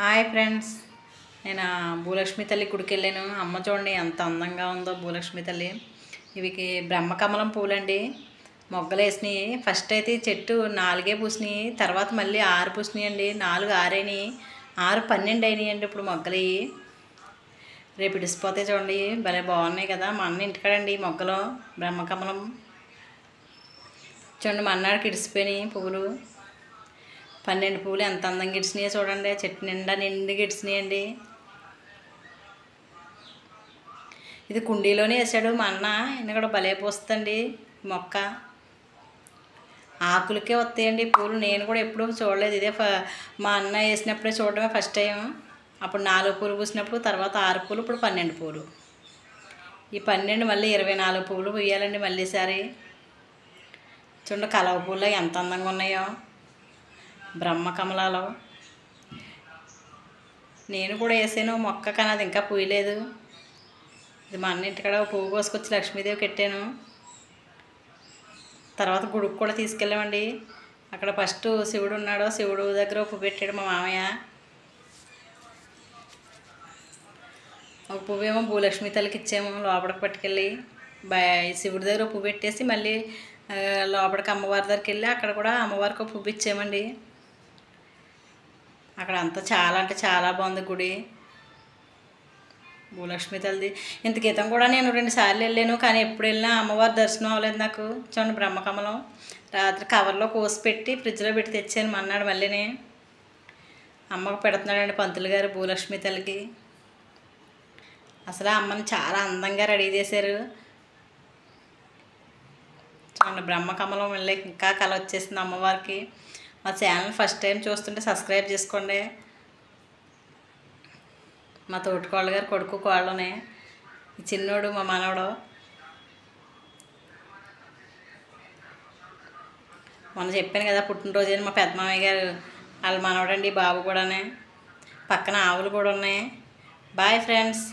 Hi friends, నేను భూలక్ష్మి తల్లి గుడికి వెళ్ళాను. అమ్మ చూడండి ఎంత అందంగా ఉందో భూలక్ష్మి తల్లి. ఇవి బ్రహ్మకమలం పూలండి. మొగ్గలు వేసినాయి. ఫస్ట్ అయితే చెట్టు 4 పూసినాయి, తర్వాత మళ్ళీ 6 పూసినాయి అండి. 4 6 అయినాయి, 6 12 అయినాయి అండి. ఇప్పుడు మొగ్గలు రేపు ఇడిసిపోతే చూడండి, భలే బాగున్నాయి కదా. మా అన్న ఇంటికాడండి మొగ్గలు బ్రహ్మకమలం చూడండి. మన్నాడికి ఇడిసిపోయినాయి పువ్వులు. 12 పువ్వులు ఎంత అందంగా గిడిచినాయో చూడండి. చెట్టు నిండా గిడిచినాయి అండి. ఇది కుండీలోనే వేసాడు మా అన్న. ఈయన కూడా భలే పోస్తుందండి మొక్క. ఆకులకే వస్తాయండి పూలు. నేను కూడా ఎప్పుడూ చూడలేదు. ఇదే మా అన్న వేసినప్పుడే చూడడమే ఫస్ట్ టైం. అప్పుడు 4 పూలు పూసినప్పుడు, తర్వాత 6 పూలు, ఇప్పుడు 12 పూలు. ఈ 12 మళ్ళీ 24 పూలు పూయాలండి మళ్ళీసారి. చూడండి కలవ పూలు ఎంత అందంగా ఉన్నాయో బ్రహ్మకమలాలు. నేను కూడా వేసాను మొక్క, కానీ అది ఇంకా పూయలేదు. ఇది మా అన్న ఇంటికాడ పువ్వు కోసుకొచ్చి లక్ష్మీదేవి కట్టాను. తర్వాత గుడికి కూడా తీసుకెళ్ళామండి. అక్కడ ఫస్ట్ శివుడు ఉన్నాడు, శివుడు దగ్గర పువ్వు పెట్టాడు మా మామయ్య. ఒక పువ్వు ఏమో భూలక్ష్మి తల్లికి ఇచ్చాము. లోపలికి పట్టుకెళ్ళి శివుడి దగ్గర పువ్వు పెట్టేసి మళ్ళీ లోపలికి అమ్మవారి దగ్గరికి వెళ్ళి అక్కడ కూడా అమ్మవారికి ఒక పువ్వు ఇచ్చామండి. అక్కడ అంతా చాలా అంటే చాలా బాగుంది గుడి భూలక్ష్మి తల్లిది. ఇంత క్రితం కూడా నేను 2 సార్లు వెళ్ళాను, కానీ ఎప్పుడు వెళ్ళినా అమ్మవారి దర్శనం అవ్వలేదు నాకు. చూడండి బ్రహ్మకమలం రాత్రి కవర్లో కోసి పెట్టి ఫ్రిడ్జ్లో పెట్టి తెచ్చాను మన్నాడు. మళ్ళీనే అమ్మకు పెడుతున్నాడండి పంతులు గారు భూలక్ష్మి తల్లికి. అసలు అమ్మని చాలా అందంగా రెడీ చేశారు. చూడండి బ్రహ్మకమలం వెళ్ళి ఇంకా కళ వచ్చేసింది అమ్మవారికి. మా ఛానల్ ఫస్ట్ టైం చూస్తుంటే సబ్స్క్రైబ్ చేసుకోండి. మా తోటికోళ్ళ గారు కొడుకు కోళ్ళనే, ఈ చిన్నోడు మా మనవడు. మొన్న చెప్పాను కదా పుట్టినరోజు అని, మా పెద్ద మామయ్య గారు వాళ్ళ మనవడండి బాబు కూడానే. పక్కన ఆవులు కూడా ఉన్నాయి. Boy friends.